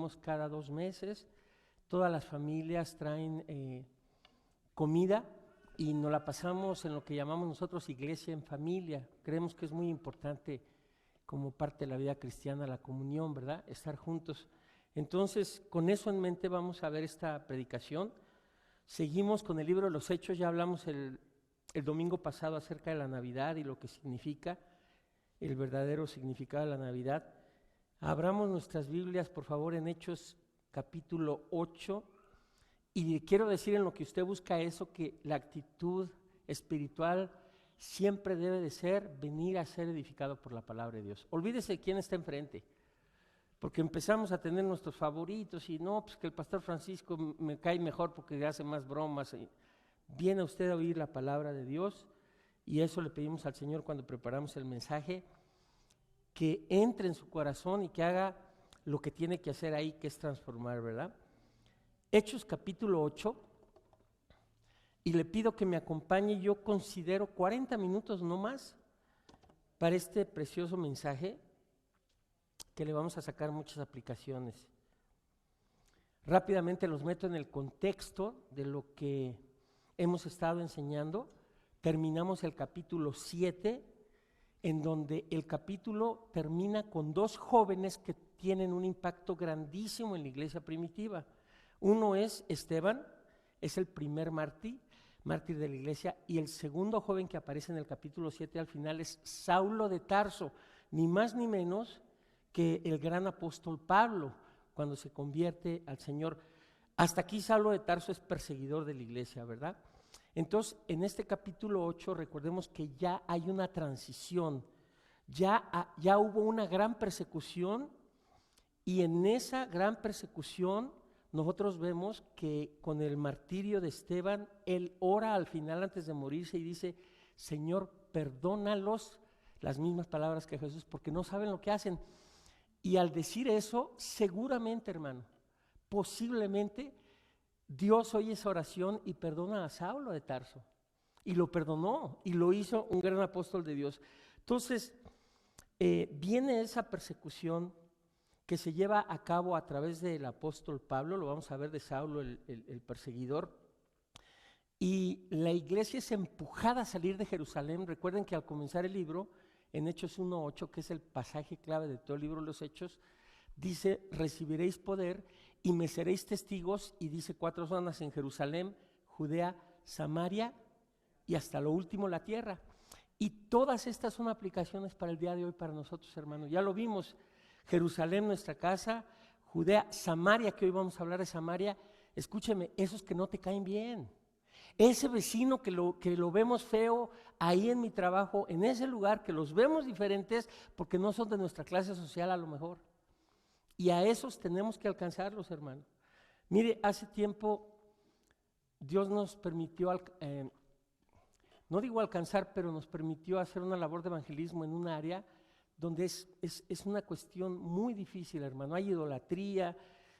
reunimos cada 2 meses, todas las familias traen comida y nos la pasamos en lo que llamamos nosotros iglesia en familia. Creemos que es muy importante como parte de la vida cristiana la comunión, ¿verdad? Estar juntos. Entonces, con eso en mente vamos a ver esta predicación. Seguimos con el libro de los Hechos, ya hablamos el domingo pasado acerca de la Navidad y lo que significa, el verdadero significado de la Navidad. Abramos nuestras Biblias, por favor, en Hechos capítulo 8, y quiero decir en lo que usted busca eso, que la actitud espiritual siempre debe de ser venir a ser edificado por la palabra de Dios. Olvídese de quién está enfrente, porque empezamos a tener nuestros favoritos y no, pues que el pastor Francisco me cae mejor porque hace más bromas. Viene usted a oír la palabra de Dios y eso le pedimos al Señor cuando preparamos el mensaje, que entre en su corazón y que haga lo que tiene que hacer ahí, que es transformar, ¿verdad? Hechos capítulo 8, y le pido que me acompañe. Yo considero 40 minutos no más para este precioso mensaje que le vamos a sacar muchas aplicaciones. Rápidamente los meto en el contexto de lo que hemos estado enseñando. Terminamos el capítulo 7, en donde el capítulo termina con 2 jóvenes que tienen un impacto grandísimo en la iglesia primitiva. Uno es Esteban, es el primer mártir de la iglesia, y el segundo joven que aparece en el capítulo 7 al final es Saulo de Tarso, ni más ni menos que el gran apóstol Pablo, cuando se convierte al Señor. Hasta aquí Saulo de Tarso es perseguidor de la iglesia, ¿verdad? Entonces, en este capítulo 8, recordemos que ya hay una transición, ya hubo una gran persecución, y en esa gran persecución nosotros vemos que con el martirio de Esteban, él ora al final antes de morirse y dice: Señor, perdónalos, las mismas palabras que Jesús, porque no saben lo que hacen. Y al decir eso, seguramente, hermano, posiblemente Dios oye esa oración y perdona a Saulo de Tarso. Y lo perdonó y lo hizo un gran apóstol de Dios. Entonces, viene esa persecución que se lleva a cabo a través del apóstol Pablo, lo vamos a ver, de Saulo el perseguidor, y la iglesia es empujada a salir de Jerusalén. Recuerden que al comenzar el libro, en Hechos 1:8, que es el pasaje clave de todo el libro de los Hechos, dice: recibiréis poder y me seréis testigos, y dice 4 zonas: en Jerusalén, Judea, Samaria y hasta lo último la tierra. Y todas estas son aplicaciones para el día de hoy para nosotros, hermanos. Ya lo vimos: Jerusalén, nuestra casa; Judea, Samaria, que hoy vamos a hablar de Samaria. Escúcheme, esos que no te caen bien, ese vecino que lo vemos feo ahí en mi trabajo, en ese lugar que los vemos diferentes porque no son de nuestra clase social a lo mejor. Y a esos tenemos que alcanzarlos, hermano. Mire, hace tiempo Dios nos permitió, no digo alcanzar, pero nos permitió hacer una labor de evangelismo en un área donde es una cuestión muy difícil, hermano. Hay idolatría,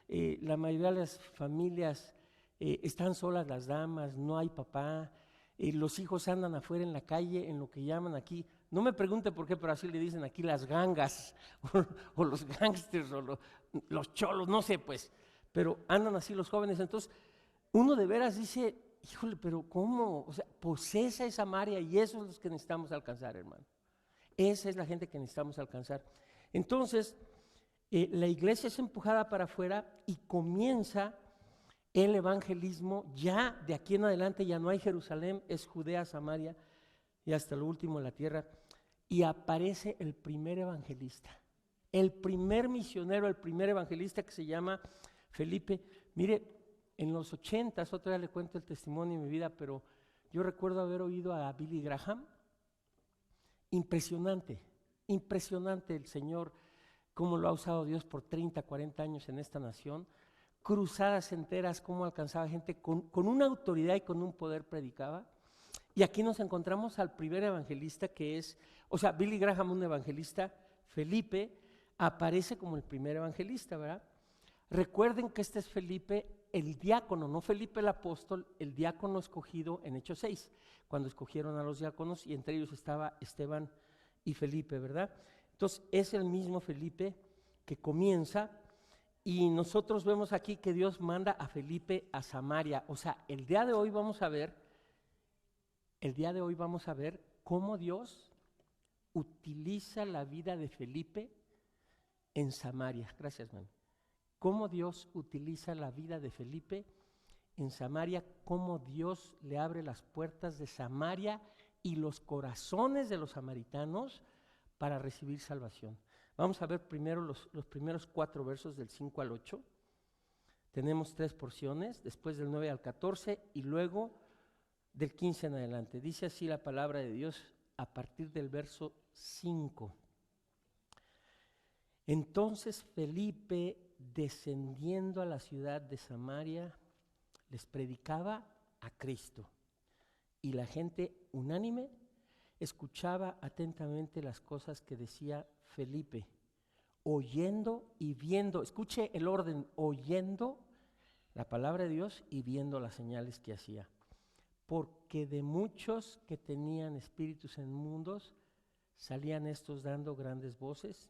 la mayoría de las familias están solas, las damas, no hay papá, los hijos andan afuera en la calle, en lo que llaman aquí, no me pregunte por qué, pero así le dicen aquí, las gangas, o los gángsters, o los cholos, no sé pues, pero andan así los jóvenes. Entonces, uno de veras dice: híjole, pero ¿cómo? O sea, pues esa es Samaria, y eso es los que necesitamos alcanzar, hermano. Esa es la gente que necesitamos alcanzar. Entonces, la iglesia es empujada para afuera y comienza el evangelismo. Ya de aquí en adelante ya no hay Jerusalén, es Judea, Samaria y hasta lo último la tierra. Y aparece el primer evangelista, el primer misionero, el primer evangelista, que se llama Felipe. Mire, en los 80s, otra vez le cuento el testimonio de mi vida, pero yo recuerdo haber oído a Billy Graham. Impresionante, impresionante el Señor, cómo lo ha usado Dios por 30, 40 años en esta nación. Cruzadas enteras, cómo alcanzaba gente con una autoridad y con un poder predicaba. Y aquí nos encontramos al primer evangelista, que es, o sea, Billy Graham, un evangelista; Felipe aparece como el primer evangelista, ¿verdad? Recuerden que este es Felipe el diácono, no Felipe el apóstol, el diácono escogido en Hechos 6, cuando escogieron a los diáconos, y entre ellos estaba Esteban y Felipe, ¿verdad? Entonces es el mismo Felipe que comienza, Y nosotros vemos aquí que Dios manda a Felipe a Samaria. O sea, el día de hoy vamos a ver cómo Dios utiliza la vida de Felipe en Samaria. Gracias, mami. Cómo Dios utiliza la vida de Felipe en Samaria, cómo Dios le abre las puertas de Samaria y los corazones de los samaritanos para recibir salvación. Vamos a ver primero los primeros 4 versos del 5 al 8. Tenemos 3 porciones, después del 9 al 14 y luego del 15 en adelante. Dice así la palabra de Dios a partir del verso 5. Entonces Felipe, descendiendo a la ciudad de Samaria, les predicaba a Cristo. Y la gente unánime escuchaba atentamente las cosas que decía Felipe, oyendo y viendo. Escuche el orden: oyendo la palabra de Dios y viendo las señales que hacía. Porque de muchos que tenían espíritus inmundos salían estos dando grandes voces,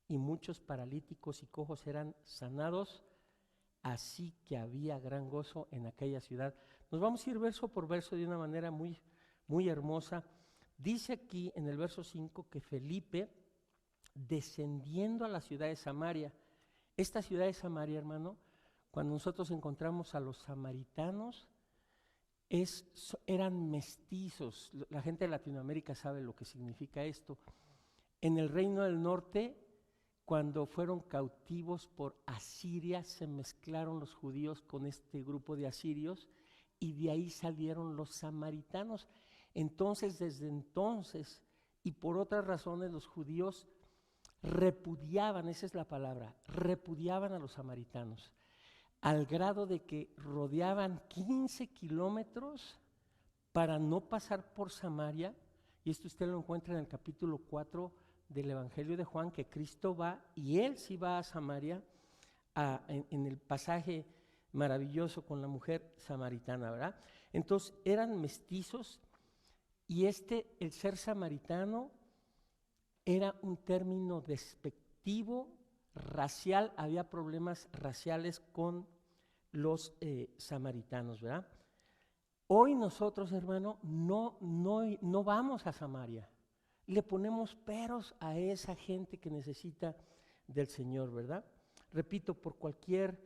y muchos paralíticos y cojos eran sanados, así que había gran gozo en aquella ciudad. Nos vamos a ir verso por verso de una manera muy, muy hermosa. Dice aquí en el verso 5 que Felipe, descendiendo a la ciudad de Samaria, esta ciudad de Samaria, hermano, cuando nosotros encontramos a los samaritanos, eran mestizos. La gente de Latinoamérica sabe lo que significa esto. En el reino del norte, cuando fueron cautivos por Asiria, se mezclaron los judíos con este grupo de asirios y de ahí salieron los samaritanos. Entonces, desde entonces y por otras razones, los judíos repudiaban, esa es la palabra, repudiaban a los samaritanos, al grado de que rodeaban 15 kilómetros para no pasar por Samaria. Y esto usted lo encuentra en el capítulo 4 del Evangelio de Juan, que Cristo va, y él sí va a Samaria, en el pasaje maravilloso con la mujer samaritana, ¿verdad? Entonces eran mestizos, y el ser samaritano era un término despectivo, racial. Había problemas raciales con los samaritanos, ¿verdad? Hoy nosotros, hermano, no vamos a Samaria. Le ponemos peros a esa gente que necesita del Señor, ¿verdad? Repito, por cualquier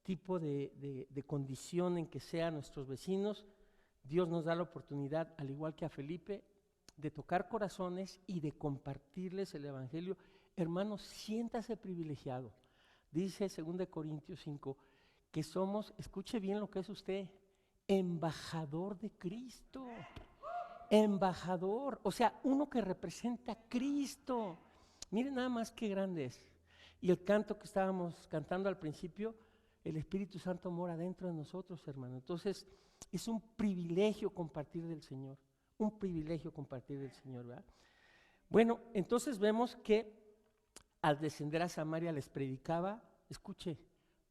tipo de condición en que sean nuestros vecinos, Dios nos da la oportunidad, al igual que a Felipe, de tocar corazones y de compartirles el Evangelio. Hermanos, siéntase privilegiado. Dice 2 Corintios 5 que somos, escuche bien lo que es usted, embajador de Cristo. Embajador, o sea, uno que representa a Cristo. Miren nada más qué grande es. Y el canto que estábamos cantando al principio, el Espíritu Santo mora dentro de nosotros, hermano. Entonces, es un privilegio compartir del Señor, un privilegio compartir del Señor, ¿verdad? Bueno, entonces vemos que al descender a Samaria les predicaba, escuche,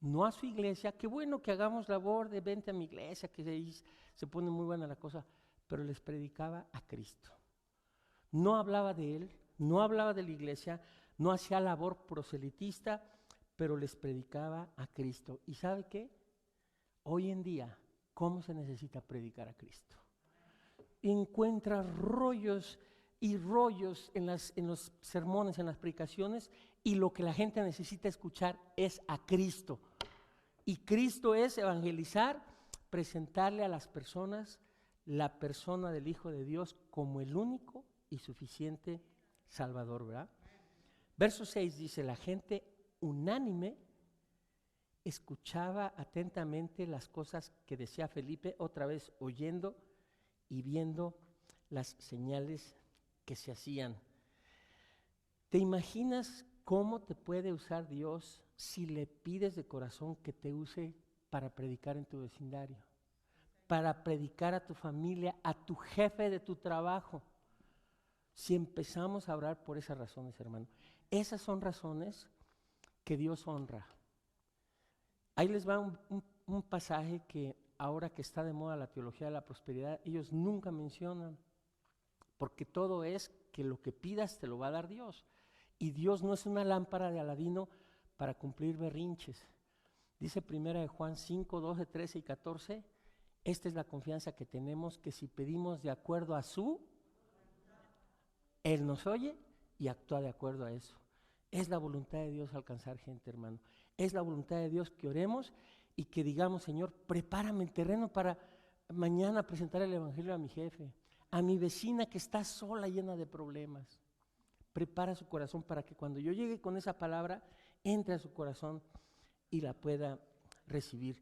no a su iglesia, qué bueno que hagamos labor de vente a mi iglesia, que ahí se pone muy buena la cosa, pero les predicaba a Cristo. No hablaba de él, no hablaba de la iglesia, no hacía labor proselitista, pero les predicaba a Cristo. ¿Y sabe qué? Hoy en día, ¿cómo se necesita predicar a Cristo? Encuentra rollos y rollos en los sermones, en las predicaciones, y lo que la gente necesita escuchar es a Cristo. Y Cristo es evangelizar, presentarle a las personas la persona del Hijo de Dios como el único y suficiente Salvador, ¿verdad? Verso 6 dice, la gente unánime escuchaba atentamente las cosas que decía Felipe, otra vez oyendo y viendo las señales que se hacían. ¿Te imaginas cómo te puede usar Dios si le pides de corazón que te use para predicar en tu vecindario, para predicar a tu familia, a tu jefe de tu trabajo? Si empezamos a orar por esas razones, hermano, esas son razones que Dios honra. Ahí les va un pasaje que ahora que está de moda la teología de la prosperidad, ellos nunca mencionan, porque todo es que lo que pidas te lo va a dar Dios. Y Dios no es una lámpara de Aladino para cumplir berrinches. Dice 1 Juan 5, 12, 13 y 14, esta es la confianza que tenemos, que si pedimos de acuerdo a Él nos oye y actúa de acuerdo a eso. Es la voluntad de Dios alcanzar gente, hermano. Es la voluntad de Dios que oremos y que digamos, Señor, prepárame el terreno para mañana presentar el Evangelio a mi jefe, a mi vecina que está sola, llena de problemas. Prepara su corazón para que cuando yo llegue con esa palabra, entre a su corazón y la pueda recibir.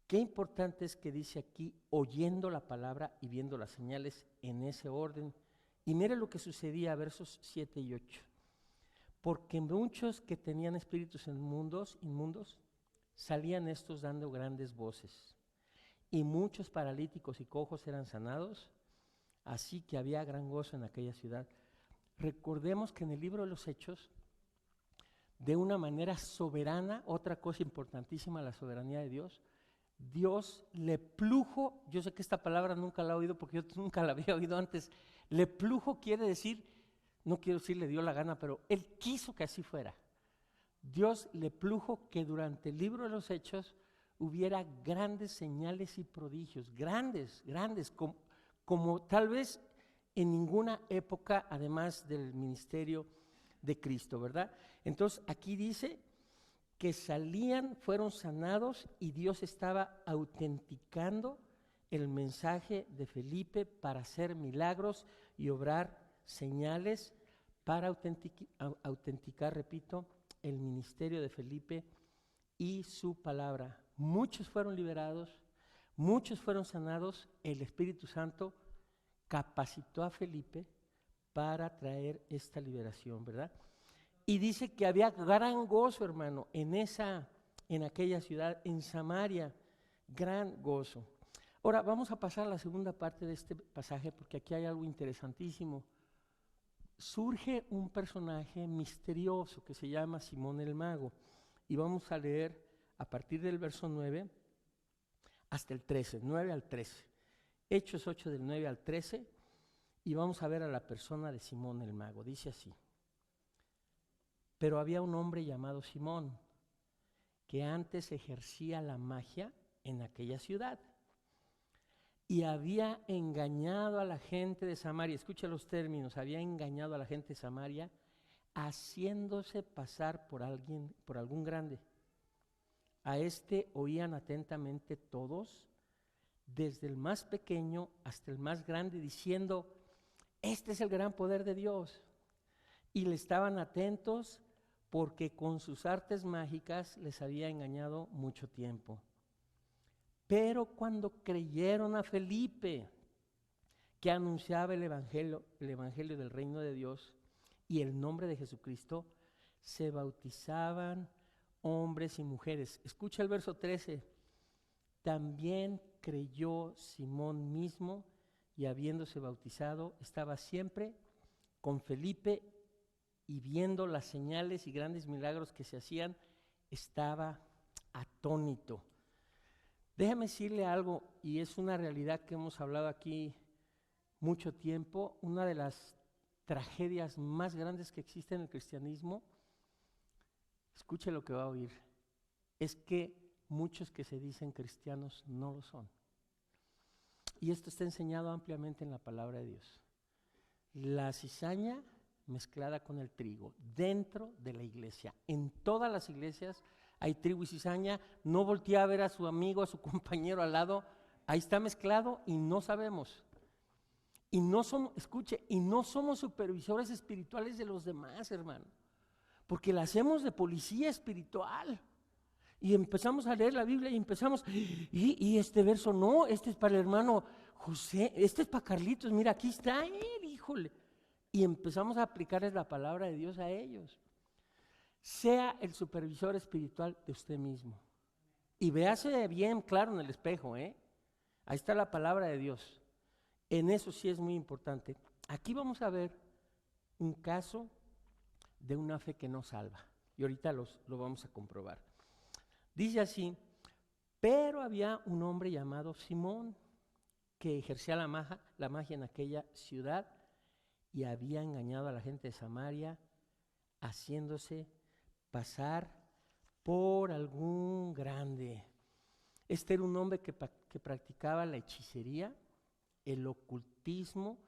Qué importante es que dice aquí, oyendo la palabra y viendo las señales en ese orden. Y mire lo que sucedía, versos 7 y 8. Porque muchos que tenían espíritus inmundos, salían estos dando grandes voces. Y muchos paralíticos y cojos eran sanados, así que había gran gozo en aquella ciudad. Recordemos que en el libro de los Hechos, de una manera soberana, otra cosa importantísima, la soberanía de Dios, Dios le plujo, yo sé que esta palabra nunca la he oído porque yo nunca la había oído antes, le plujo quiere decir, no quiero decir le dio la gana, pero Él quiso que así fuera. Dios le plujo que durante el libro de los Hechos hubiera grandes señales y prodigios, grandes, como tal vez en ninguna época, además del ministerio de Cristo, ¿verdad? Entonces aquí dice que salían, fueron sanados y Dios estaba autenticando el mensaje de Felipe para hacer milagros y obrar señales para autenticar, repito, el ministerio de Felipe y su palabra. Muchos fueron liberados, muchos fueron sanados. El Espíritu Santo capacitó a Felipe para traer esta liberación, ¿verdad? Y dice que había gran gozo, hermano, en aquella ciudad, en Samaria, gran gozo. Ahora vamos a pasar a la segunda parte de este pasaje porque aquí hay algo interesantísimo. Surge un personaje misterioso que se llama Simón el Mago y vamos a leer a partir del verso 9 hasta el 13, 9 al 13. Hechos 8 del 9 al 13 y vamos a ver a la persona de Simón el Mago. Dice así: pero había un hombre llamado Simón que antes ejercía la magia en aquella ciudad y había engañado a la gente de Samaria. Escucha los términos: había engañado a la gente de Samaria haciéndose pasar por algún grande. A este oían atentamente todos, desde el más pequeño hasta el más grande, diciendo: este es el gran poder de Dios. Y le estaban atentos porque con sus artes mágicas les había engañado mucho tiempo. Pero cuando creyeron a Felipe, que anunciaba el evangelio del reino de Dios y el nombre de Jesucristo, se bautizaban hombres y mujeres. Escucha el verso 13. También creyó Simón mismo y habiéndose bautizado, estaba siempre con Felipe y viendo las señales y grandes milagros que se hacían, estaba atónito. Déjame decirle algo, y es una realidad que hemos hablado aquí mucho tiempo, una de las tragedias más grandes que existe en el cristianismo, escuche lo que va a oír, es que muchos que se dicen cristianos no lo son. Y esto está enseñado ampliamente en la palabra de Dios. La cizaña mezclada con el trigo dentro de la iglesia. En todas las iglesias hay trigo y cizaña. No voltea a ver a su amigo, a su compañero al lado. Ahí está mezclado y no sabemos. Y no somos, escuche, y no somos supervisores espirituales de los demás, hermano. Porque la hacemos de policía espiritual. Y empezamos a leer la Biblia y empezamos, y este verso no, este es para el hermano José, este es para Carlitos, mira, aquí está él, híjole. Y empezamos a aplicarles la palabra de Dios a ellos. Sea el supervisor espiritual de usted mismo. Y véase bien claro en el espejo, ¿eh? Ahí está la palabra de Dios. En eso sí es muy importante. Aquí vamos a ver un caso de una fe que no salva. Y ahorita lo vamos a comprobar. Dice así: pero había un hombre llamado Simón que ejercía la magia en aquella ciudad y había engañado a la gente de Samaria haciéndose pasar por algún grande. Este era un hombre que practicaba la hechicería, el ocultismo,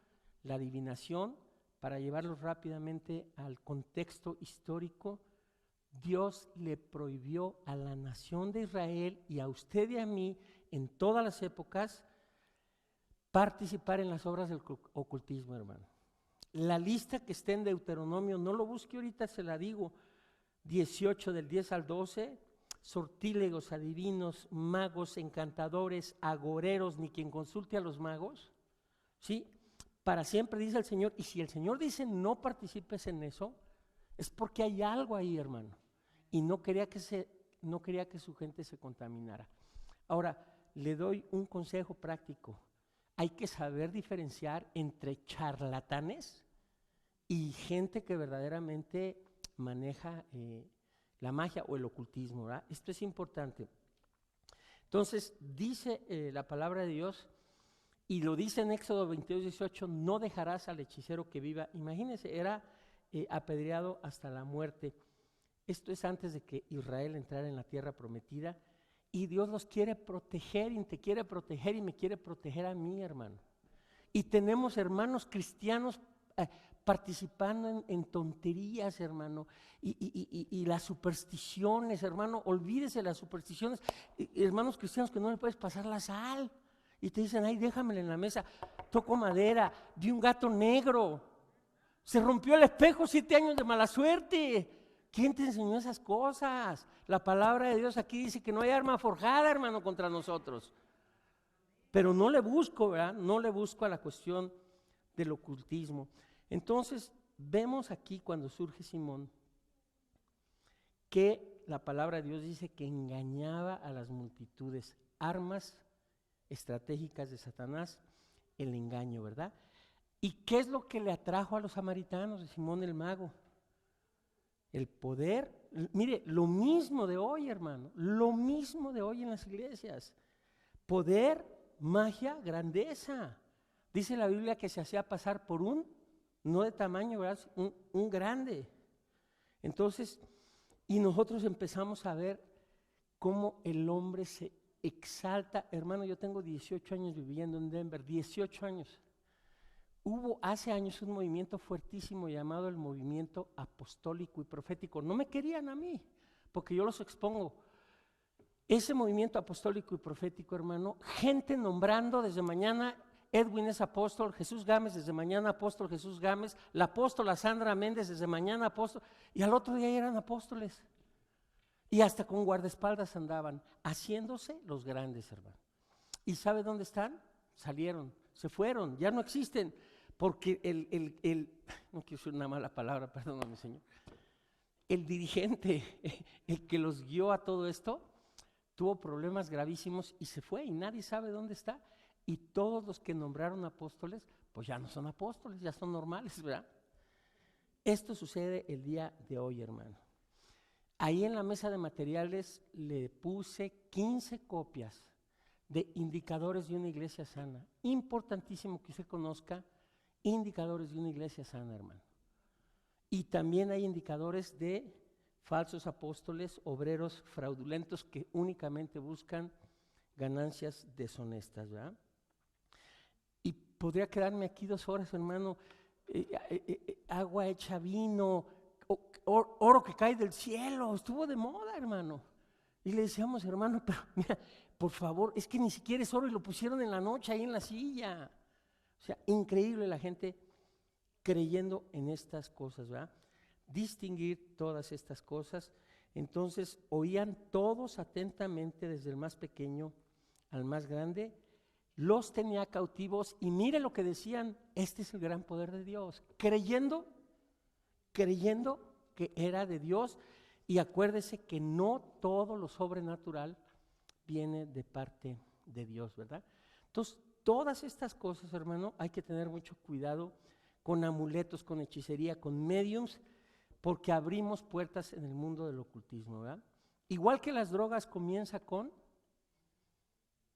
la adivinación. Para llevarlos rápidamente al contexto histórico, Dios le prohibió a la nación de Israel y a usted y a mí en todas las épocas participar en las obras del ocultismo, hermano. La lista que está en Deuteronomio, no lo busque ahorita, se la digo, 18 del 10 al 12, sortílegos, adivinos, magos, encantadores, agoreros, ni quien consulte a los magos, ¿sí? Para siempre dice el Señor, y si el Señor dice no participes en eso, es porque hay algo ahí, hermano, y no quería que su gente se contaminara. Ahora, le doy un consejo práctico. Hay que saber diferenciar entre charlatanes y gente que verdaderamente maneja la magia o el ocultismo, ¿verdad? Esto es importante. Entonces, dice la palabra de Dios, y lo dice en Éxodo 22:18, no dejarás al hechicero que viva. Imagínense, era apedreado hasta la muerte. Esto es antes de que Israel entrara en la tierra prometida, y Dios los quiere proteger, y te quiere proteger, y me quiere proteger a mí, hermano. Y tenemos hermanos cristianos participando en tonterías, hermano, y las supersticiones, hermano, olvídese las supersticiones, hermanos cristianos que no le puedes pasar la sal, y te dicen, ay, déjamela en la mesa, toco madera, vi un gato negro, se rompió el espejo, 7 años de mala suerte. ¿Quién te enseñó esas cosas? La palabra de Dios aquí dice que no hay arma forjada, hermano, contra nosotros. Pero no le busco, ¿verdad? No le busco a la cuestión del ocultismo. Entonces, vemos aquí cuando surge Simón, que la palabra de Dios dice que engañaba a las multitudes, armas estratégicas de Satanás, el engaño, ¿verdad? ¿Y qué es lo que le atrajo a los samaritanos de Simón el mago? El poder. Mire, lo mismo de hoy, hermano, lo mismo de hoy en las iglesias. Poder, magia, grandeza. Dice la Biblia que se hacía pasar por no de tamaño, ¿verdad? Un grande. Entonces, y nosotros empezamos a ver cómo el hombre se exalta. Hermano, yo tengo 18 años viviendo en Denver, 18 años. Hubo hace años un movimiento fuertísimo llamado el movimiento apostólico y profético. No me querían a mí, porque yo los expongo. Ese movimiento apostólico y profético, hermano, gente nombrando desde mañana, Edwin es apóstol, Jesús Gámez desde mañana apóstol, Jesús Gámez, la apóstola Sandra Méndez desde mañana apóstol, y al otro día eran apóstoles. Y hasta con guardaespaldas andaban, haciéndose los grandes, hermano. ¿Y sabe dónde están? Salieron, se fueron, ya no existen, porque no quiero decir una mala palabra, perdóname, Señor, el dirigente, el que los guió a todo esto, tuvo problemas gravísimos y se fue, y nadie sabe dónde está. Y todos los que nombraron apóstoles, pues ya no son apóstoles, ya son normales, ¿verdad? Esto sucede el día de hoy, hermano. Ahí en la mesa de materiales le puse 15 copias de indicadores de una iglesia sana. Importantísimo que usted conozca indicadores de una iglesia sana, hermano. Y también hay indicadores de falsos apóstoles, obreros fraudulentos que únicamente buscan ganancias deshonestas, ¿verdad? Y podría quedarme aquí 2 horas, hermano, agua hecha vino, oro que cae del cielo, estuvo de moda, hermano. Y le decíamos, hermano, pero mira, por favor, es que ni siquiera es oro y lo pusieron en la noche ahí en la silla. O sea, increíble la gente creyendo en estas cosas, ¿verdad? Distinguir todas estas cosas. Entonces, oían todos atentamente, desde el más pequeño al más grande, los tenía cautivos, y mire lo que decían, este es el gran poder de Dios, creyendo que era de Dios. Y acuérdese que no todo lo sobrenatural viene de parte de Dios, ¿verdad? Entonces, todas estas cosas, hermano, hay que tener mucho cuidado con amuletos, con hechicería, con mediums, porque abrimos puertas en el mundo del ocultismo, ¿verdad? Igual que las drogas comienza con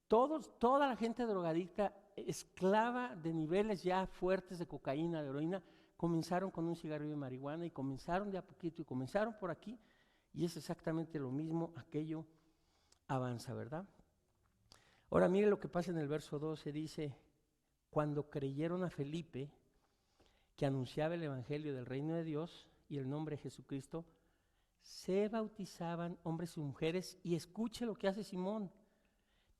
toda la gente drogadicta, esclava de niveles ya fuertes de cocaína, de heroína, comenzaron con un cigarrillo de marihuana y comenzaron de a poquito y comenzaron por aquí y es exactamente lo mismo, aquello avanza, ¿verdad? Ahora mire lo que pasa en el verso 12, dice, cuando creyeron a Felipe, que anunciaba el evangelio del reino de Dios y el nombre de Jesucristo, se bautizaban hombres y mujeres, y escuche lo que hace Simón.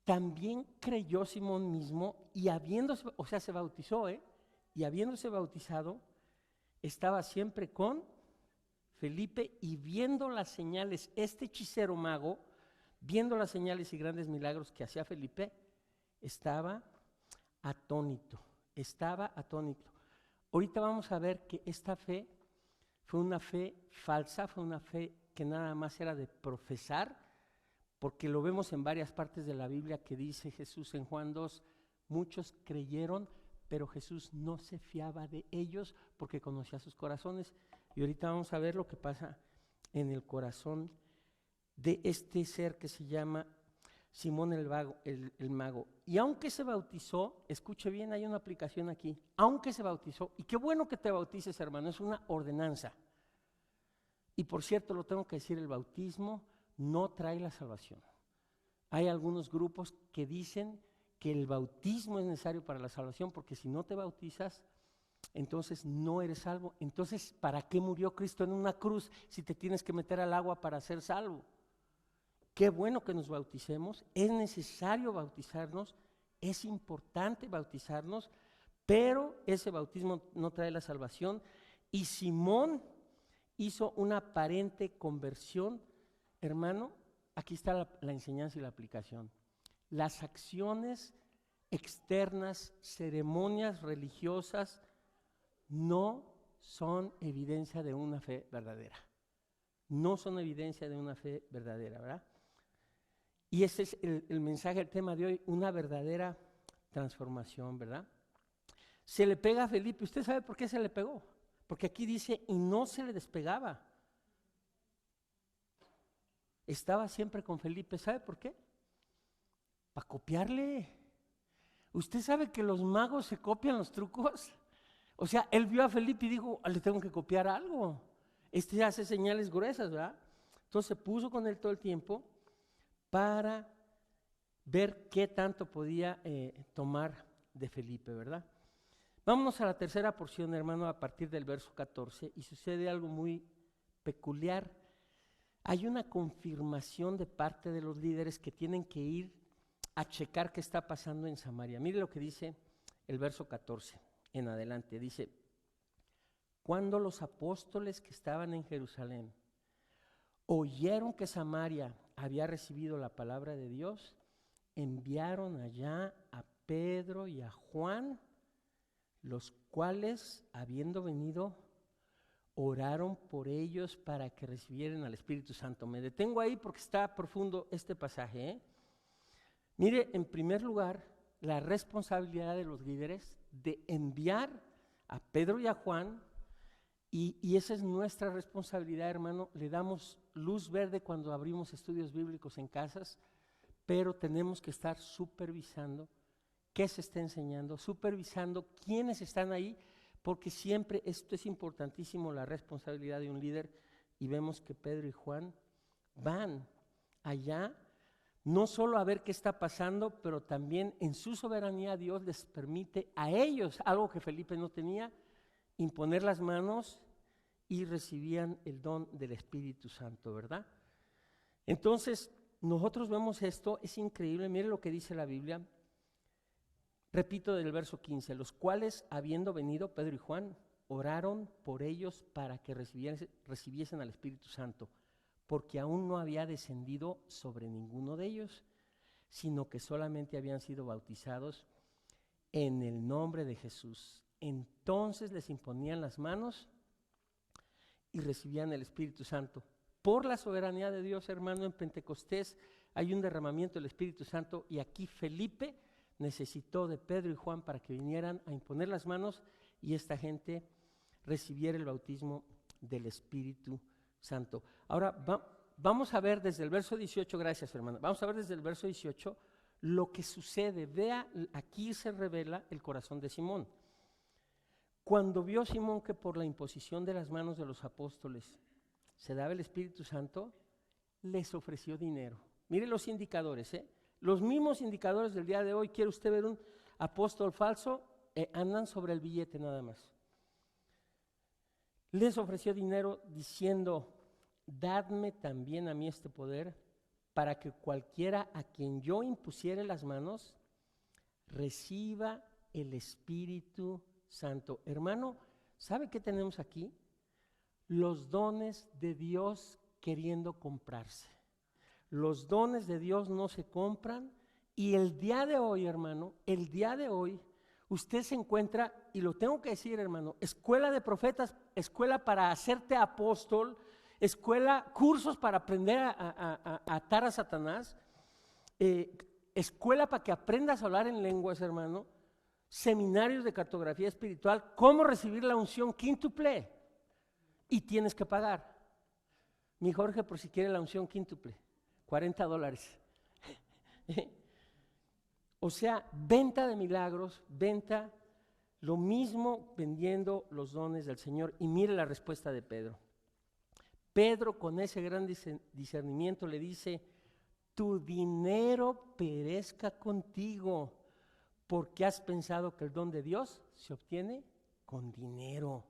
También creyó Simón mismo y habiéndose, o sea, se bautizó, y habiéndose bautizado, estaba siempre con Felipe y viendo las señales, este hechicero mago, viendo las señales y grandes milagros que hacía Felipe, estaba atónito, estaba atónito. Ahorita vamos a ver que esta fe fue una fe falsa, fue una fe que nada más era de profesar, porque lo vemos en varias partes de la Biblia que dice Jesús en Juan 2, muchos creyeron, pero Jesús no se fiaba de ellos porque conocía sus corazones. Y ahorita vamos a ver lo que pasa en el corazón de este ser que se llama Simón el mago. Y aunque se bautizó, escuche bien, hay una aplicación aquí, aunque se bautizó, y qué bueno que te bautices, hermano, es una ordenanza. Y por cierto, lo tengo que decir, el bautismo no trae la salvación. Hay algunos grupos que dicen que el bautismo es necesario para la salvación, porque si no te bautizas, entonces no eres salvo. Entonces, ¿para qué murió Cristo en una cruz si te tienes que meter al agua para ser salvo? Qué bueno que nos bauticemos, es necesario bautizarnos, es importante bautizarnos, pero ese bautismo no trae la salvación. Y Simón hizo una aparente conversión, hermano, aquí está la enseñanza y la aplicación. Las acciones externas, ceremonias religiosas, no son evidencia de una fe verdadera. No son evidencia de una fe verdadera, ¿verdad? Y ese es el mensaje, el tema de hoy, una verdadera transformación, ¿verdad? Se le pega a Felipe. ¿Usted sabe por qué se le pegó? Porque aquí dice, y no se le despegaba. Estaba siempre con Felipe. ¿Sabe por qué? Para copiarle. ¿Usted sabe que los magos se copian los trucos? O sea, él vio a Felipe y dijo, le tengo que copiar algo. Este hace señales gruesas, ¿verdad? Entonces se puso con él todo el tiempo para ver qué tanto podía tomar de Felipe, ¿verdad? Vámonos a la tercera porción, hermano, a partir del verso 14, y sucede algo muy peculiar. Hay una confirmación de parte de los líderes que tienen que ir a checar qué está pasando en Samaria. Mire lo que dice el verso 14 en adelante. Dice, cuando los apóstoles que estaban en Jerusalén oyeron que Samaria había recibido la palabra de Dios, enviaron allá a Pedro y a Juan, los cuales, habiendo venido, oraron por ellos para que recibieran al Espíritu Santo. Me detengo ahí porque está profundo este pasaje, ¿eh? Mire, en primer lugar, la responsabilidad de los líderes de enviar a Pedro y a Juan, y esa es nuestra responsabilidad, hermano. Le damos luz verde cuando abrimos estudios bíblicos en casas, pero tenemos que estar supervisando qué se está enseñando, supervisando quiénes están ahí, porque siempre esto es importantísimo, la responsabilidad de un líder, y vemos que Pedro y Juan van allá, no solo a ver qué está pasando, pero también en su soberanía Dios les permite a ellos, algo que Felipe no tenía, imponer las manos y recibían el don del Espíritu Santo, ¿verdad? Entonces, nosotros vemos esto, es increíble, mire lo que dice la Biblia. Repito del verso 15, los cuales, habiendo venido Pedro y Juan, oraron por ellos para que recibiesen al Espíritu Santo, porque aún no había descendido sobre ninguno de ellos, sino que solamente habían sido bautizados en el nombre de Jesús. Entonces les imponían las manos y recibían el Espíritu Santo. Por la soberanía de Dios, hermano, en Pentecostés hay un derramamiento del Espíritu Santo, y aquí Felipe necesitó de Pedro y Juan para que vinieran a imponer las manos y esta gente recibiera el bautismo del Espíritu Santo. Ahora vamos a ver desde el verso 18, gracias hermano, vamos a ver desde el verso 18 lo que sucede. Vea, aquí se revela el corazón de Simón. Cuando vio Simón que por la imposición de las manos de los apóstoles se daba el Espíritu Santo, les ofreció dinero. Mire los indicadores, los mismos indicadores del día de hoy. ¿Quiere usted ver un apóstol falso? Andan sobre el billete nada más. Les ofreció dinero diciendo: dadme también a mí este poder, para que cualquiera a quien yo impusiere las manos reciba el Espíritu Santo. Hermano, ¿sabe qué tenemos aquí? Los dones de Dios queriendo comprarse. Los dones de Dios no se compran, y el día de hoy, hermano, el día de hoy, usted se encuentra, y lo tengo que decir, hermano, escuela de profetas, escuela para hacerte apóstol, escuela, cursos para aprender a atar a Satanás, escuela para que aprendas a hablar en lenguas, hermano, seminarios de cartografía espiritual, cómo recibir la unción quíntuple, y tienes que pagar. Mi Jorge, por si quiere la unción quíntuple, $40. O sea, venta de milagros, venta, lo mismo vendiendo los dones del Señor. Y mire la respuesta de Pedro. Pedro, con ese gran discernimiento, le dice: tu dinero perezca contigo, porque has pensado que el don de Dios se obtiene con dinero.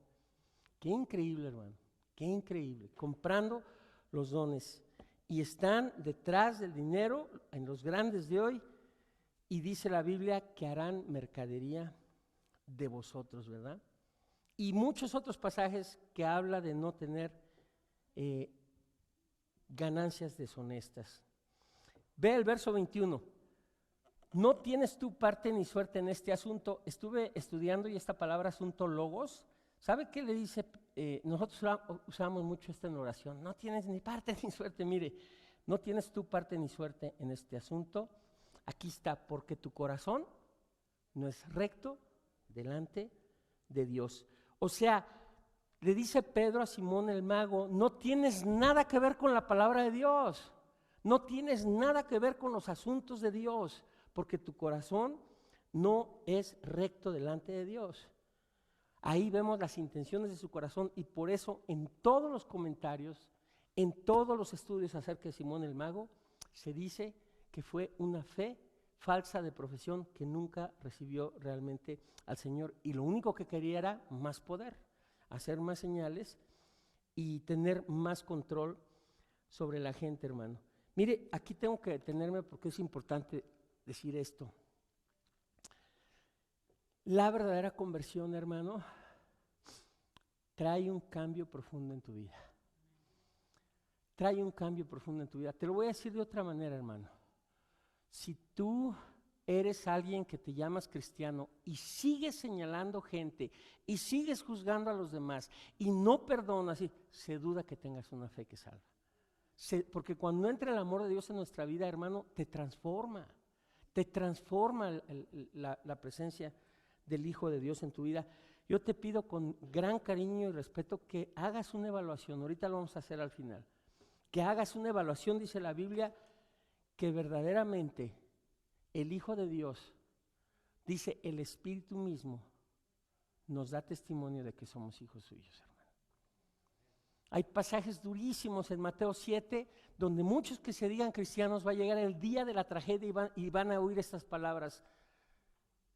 Qué increíble, hermano, qué increíble, comprando los dones. Y están detrás del dinero en los grandes de hoy, y dice la Biblia que harán mercadería de vosotros, ¿verdad? Y muchos otros pasajes que habla de no tener ganancias deshonestas. Ve el verso 21. No tienes tú parte ni suerte en este asunto. Estuve estudiando, y esta palabra asunto, logos, ¿sabe qué le dice? Nosotros usamos mucho esta en oración. No tienes ni parte ni suerte. Mire, no tienes tú parte ni suerte en este asunto. Aquí está: porque tu corazón no es recto delante de Dios. O sea, le dice Pedro a Simón el mago: no tienes nada que ver con la palabra de Dios, no tienes nada que ver con los asuntos de Dios, porque tu corazón no es recto delante de Dios. Ahí vemos las intenciones de su corazón, y por eso en todos los comentarios, en todos los estudios acerca de Simón el mago, se dice que fue una fe falsa de profesión, que nunca recibió realmente al Señor, y lo único que quería era más poder, hacer más señales y tener más control sobre la gente, hermano. Mire, aquí tengo que detenerme porque es importante decir esto. La verdadera conversión, hermano, trae un cambio profundo en tu vida. Trae un cambio profundo en tu vida. Te lo voy a decir de otra manera, hermano. Si tú eres alguien que te llamas cristiano y sigues señalando gente y sigues juzgando a los demás y no perdonas, se duda que tengas una fe que salva. Porque cuando entra el amor de Dios en nuestra vida, hermano, te transforma la presencia del Hijo de Dios en tu vida. Yo te pido con gran cariño y respeto que hagas una evaluación. Ahorita lo vamos a hacer al final. Que hagas una evaluación, dice la Biblia, que verdaderamente el Hijo de Dios, dice, el Espíritu mismo nos da testimonio de que somos hijos suyos, hermano. Hay pasajes durísimos en Mateo 7, donde muchos que se digan cristianos va a llegar el día de la tragedia y van a oír estas palabras: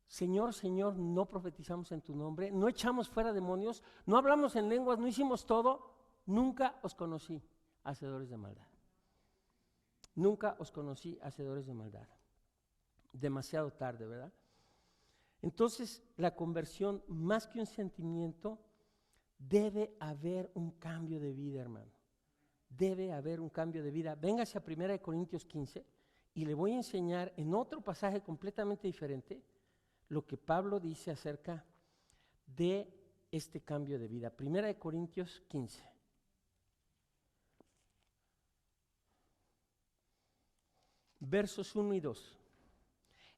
Señor, Señor, no profetizamos en tu nombre, no echamos fuera demonios, no hablamos en lenguas, no hicimos todo, nunca os conocí, hacedores de maldad. Nunca os conocí, hacedores de maldad. Demasiado tarde, ¿verdad? Entonces, la conversión, más que un sentimiento, debe haber un cambio de vida, hermano. Debe haber un cambio de vida. Véngase a 1 Corintios 15 y le voy a enseñar en otro pasaje completamente diferente lo que Pablo dice acerca de este cambio de vida. 1 Corintios 15. Versos 1 y 2.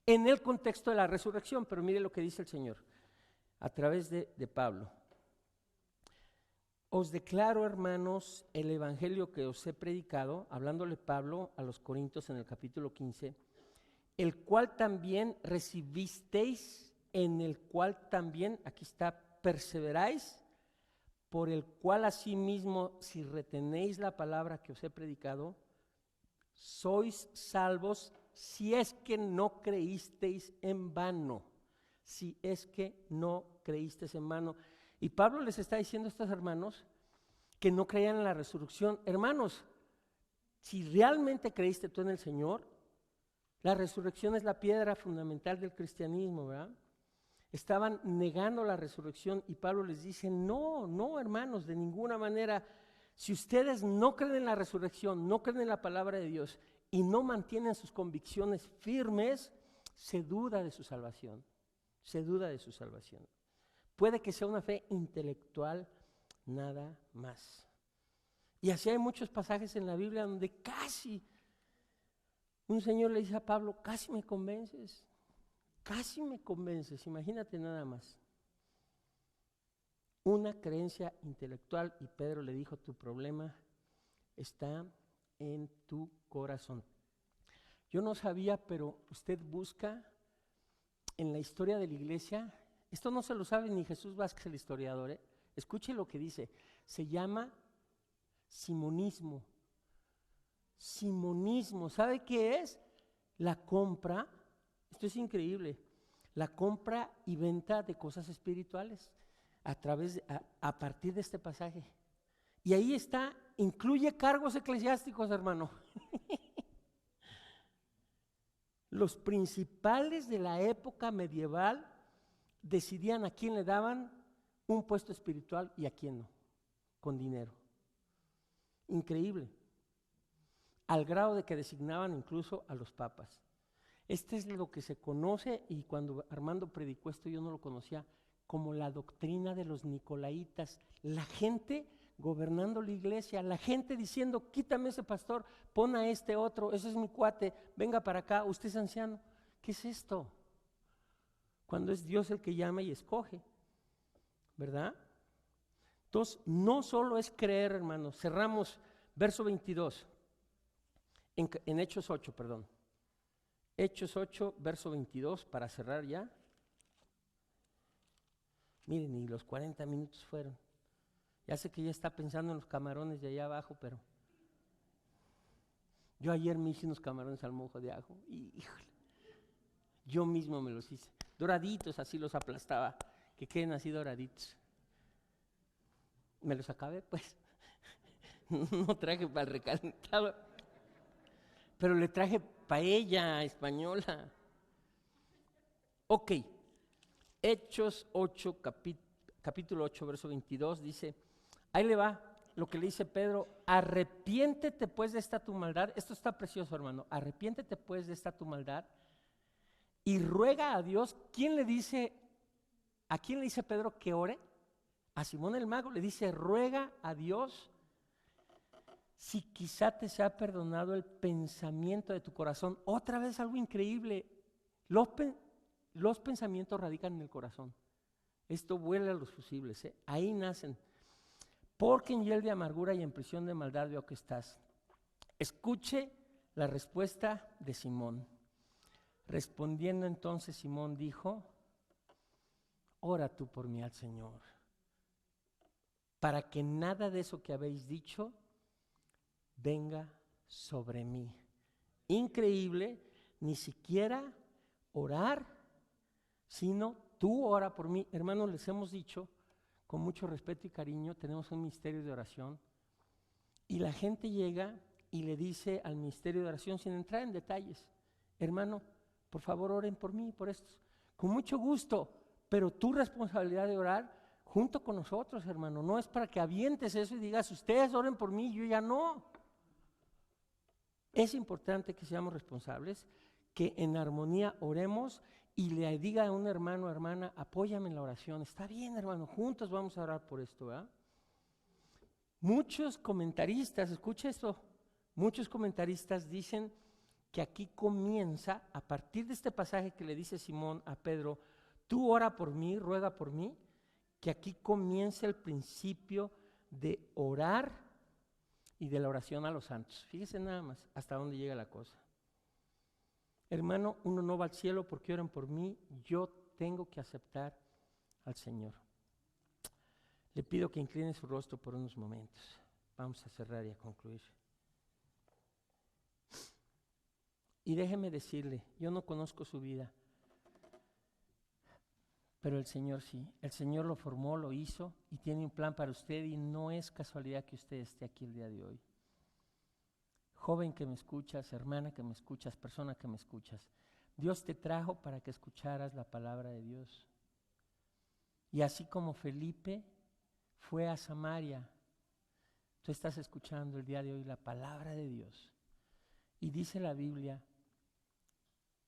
En el contexto de la resurrección, pero mire lo que dice el Señor a través de Pablo. Os declaro, hermanos, el evangelio que os he predicado, hablándole Pablo a los Corintios en el capítulo 15, el cual también recibisteis, en el cual también, aquí está, perseveráis, por el cual asimismo, si retenéis la palabra que os he predicado, sois salvos si es que no creísteis en vano. Si es que no creísteis en vano. Y Pablo les está diciendo a estos hermanos que no creían en la resurrección. Hermanos, si realmente creíste tú en el Señor, la resurrección es la piedra fundamental del cristianismo, ¿verdad? Estaban negando la resurrección y Pablo les dice, no, hermanos, de ninguna manera. Si ustedes no creen en la resurrección, no creen en la palabra de Dios y no mantienen sus convicciones firmes, se duda de su salvación. Se duda de su salvación. Puede que sea una fe intelectual, nada más. Y así hay muchos pasajes en la Biblia donde casi un señor le dice a Pablo, casi me convences, imagínate nada más. Una creencia intelectual y Pedro le dijo, tu problema está en tu corazón. Yo no sabía, pero usted busca en la historia de la iglesia, esto no se lo sabe ni Jesús Vázquez, el historiador, escuche lo que dice, se llama simonismo. Simonismo, ¿sabe qué es? La compra, esto es increíble, la compra y venta de cosas espirituales a partir de este pasaje. Y ahí está, incluye cargos eclesiásticos, hermano. Los principales de la época medieval decidían a quién le daban un puesto espiritual y a quién no, con dinero. Increíble. Al grado de que designaban incluso a los papas. Este es lo que se conoce, y cuando Armando predicó esto yo no lo conocía, como la doctrina de los nicolaitas. La gente gobernando la iglesia, la gente diciendo, quítame ese pastor, pon a este otro, ese es mi cuate, venga para acá, usted es anciano. ¿Qué es esto? Cuando es Dios el que llama y escoge, ¿verdad? Entonces, no solo es creer, hermanos. Cerramos verso 22, en Hechos 8, perdón. Hechos 8, verso 22, para cerrar ya. Miren, y los 40 minutos fueron. Ya sé que ya está pensando en los camarones de allá abajo, pero yo ayer me hice unos camarones al mojo de ajo y híjole, yo mismo me los hice. Doraditos, así los aplastaba, que queden así doraditos. Me los acabé, pues. No traje para el recalentado, pero le traje paella española. Ok, Hechos 8, capítulo 8, verso 22, dice, ahí le va lo que le dice Pedro, arrepiéntete pues de esta tu maldad. Esto está precioso, hermano. Arrepiéntete pues de esta tu maldad y ruega a Dios. ¿A quién le dice Pedro que ore? A Simón el mago le dice, ruega a Dios si quizá te sea perdonado el pensamiento de tu corazón. Otra vez algo increíble, los pensamientos radican en el corazón. Esto vuela a los fusibles, ahí nacen. Porque en hiel de amargura y en prisión de maldad veo que estás. Escuche la respuesta de Simón. Respondiendo entonces Simón dijo, ora tú por mí al Señor, para que nada de eso que habéis dicho venga sobre mí. Increíble, ni siquiera orar, sino tú ora por mí. Hermanos, les hemos dicho, con mucho respeto y cariño, tenemos un ministerio de oración y la gente llega y le dice al ministerio de oración, sin entrar en detalles, hermano, por favor oren por mí, por esto. Con mucho gusto, pero tu responsabilidad de orar junto con nosotros, hermano, no es para que avientes eso y digas, ustedes oren por mí, yo ya no. Es importante que seamos responsables, que en armonía oremos y le diga a un hermano o hermana, apóyame en la oración. Está bien, hermano, juntos vamos a orar por esto, ¿verdad? Muchos comentaristas, escucha esto, muchos comentaristas dicen que aquí comienza, a partir de este pasaje que le dice Simón a Pedro, tú ora por mí, ruega por mí, que aquí comienza el principio de orar y de la oración a los santos. Fíjese nada más hasta dónde llega la cosa. Hermano, uno no va al cielo porque oren por mí, yo tengo que aceptar al Señor. Le pido que incline su rostro por unos momentos. Vamos a cerrar y a concluir. Y déjeme decirle, yo no conozco su vida, pero el Señor sí. El Señor lo formó, lo hizo y tiene un plan para usted, y no es casualidad que usted esté aquí el día de hoy. Joven que me escuchas, hermana que me escuchas, persona que me escuchas, Dios te trajo para que escucharas la palabra de Dios. Y así como Felipe fue a Samaria, tú estás escuchando el día de hoy la palabra de Dios. Y dice la Biblia,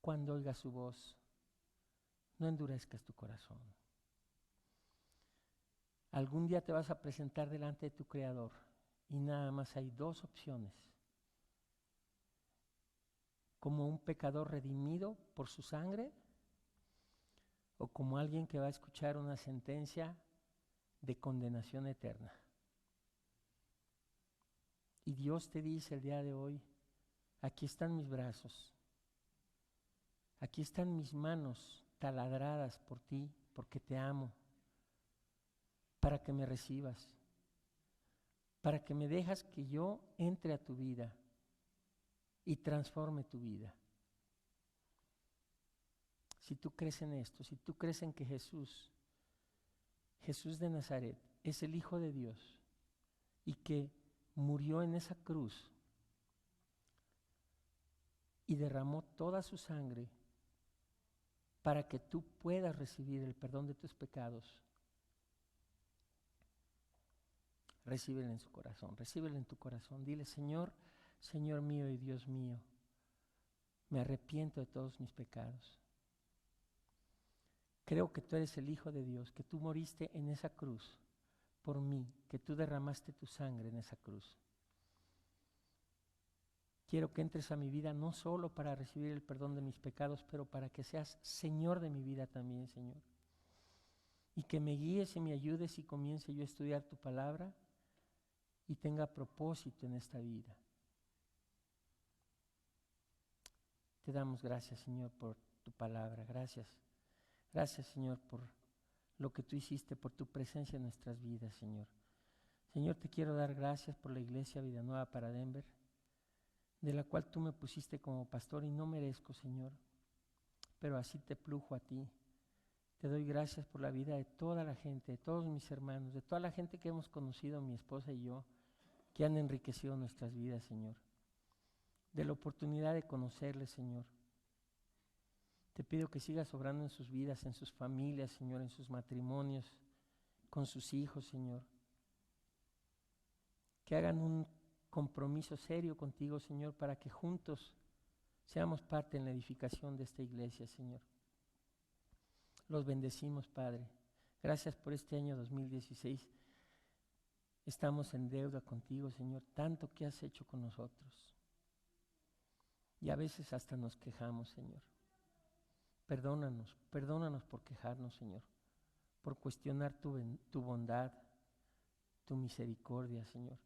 cuando oigas su voz, no endurezcas tu corazón. Algún día te vas a presentar delante de tu Creador y nada más hay dos opciones: como un pecador redimido por su sangre, o como alguien que va a escuchar una sentencia de condenación eterna. Y Dios te dice el día de hoy, aquí están mis brazos, aquí están mis manos taladradas por ti, porque te amo, para que me recibas, para que me dejas que yo entre a tu vida y transforme tu vida. Si tú crees en esto, si tú crees en que Jesús de Nazaret es el Hijo de Dios y que murió en esa cruz y derramó toda su sangre para que tú puedas recibir el perdón de tus pecados, recíbelo en su corazón, recíbelo en tu corazón. Dile: Señor, Señor mío y Dios mío, me arrepiento de todos mis pecados. Creo que tú eres el Hijo de Dios, que tú moriste en esa cruz por mí, que tú derramaste tu sangre en esa cruz. Quiero que entres a mi vida no solo para recibir el perdón de mis pecados, pero para que seas Señor de mi vida también, Señor. Y que me guíes y me ayudes y comience yo a estudiar tu palabra y tenga propósito en esta vida. Te damos gracias, Señor, por tu palabra. Gracias. Gracias, Señor, por lo que tú hiciste, por tu presencia en nuestras vidas, Señor. Señor, te quiero dar gracias por la Iglesia Vida Nueva para Denver, de la cual tú me pusiste como pastor y no merezco, Señor, pero así te plujo a ti. Te doy gracias por la vida de toda la gente, de todos mis hermanos, de toda la gente que hemos conocido, mi esposa y yo, que han enriquecido nuestras vidas, Señor, de la oportunidad de conocerles, Señor. Te pido que sigas obrando en sus vidas, en sus familias, Señor, en sus matrimonios, con sus hijos, Señor. Que hagan un compromiso serio contigo, Señor, para que juntos seamos parte en la edificación de esta iglesia, Señor. Los bendecimos, Padre. Gracias por este año 2016. Estamos en deuda contigo, Señor, tanto que has hecho con nosotros. Y a veces hasta nos quejamos, Señor. Perdónanos por quejarnos, Señor, por cuestionar tu bondad, tu misericordia, Señor.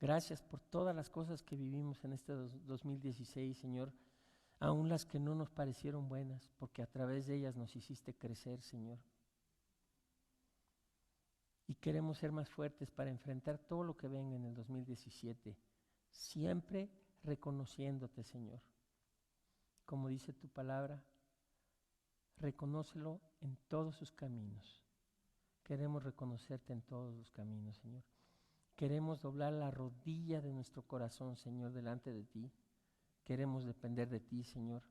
Gracias por todas las cosas que vivimos en este 2016, Señor, aun las que no nos parecieron buenas, porque a través de ellas nos hiciste crecer, Señor. Y queremos ser más fuertes para enfrentar todo lo que venga en el 2017, siempre reconociéndote, Señor. Como dice tu palabra, reconócelo en todos sus caminos. Queremos reconocerte en todos los caminos, Señor. Queremos doblar la rodilla de nuestro corazón, Señor, delante de ti. Queremos depender de ti, Señor.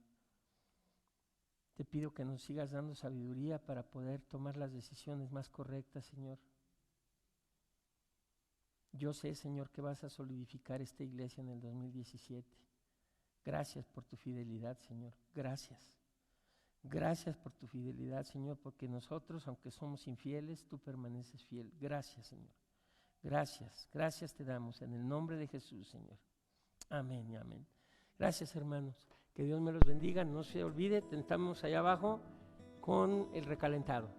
Te pido que nos sigas dando sabiduría para poder tomar las decisiones más correctas, Señor. Yo sé, Señor, que vas a solidificar esta iglesia en el 2017. Gracias por tu fidelidad, Señor. Gracias. Gracias por tu fidelidad, Señor, porque nosotros, aunque somos infieles, tú permaneces fiel. Gracias, Señor. Gracias. Gracias te damos en el nombre de Jesús, Señor. Amén y amén. Gracias, hermanos. Que Dios me los bendiga. No se olvide, estamos allá abajo con el recalentado.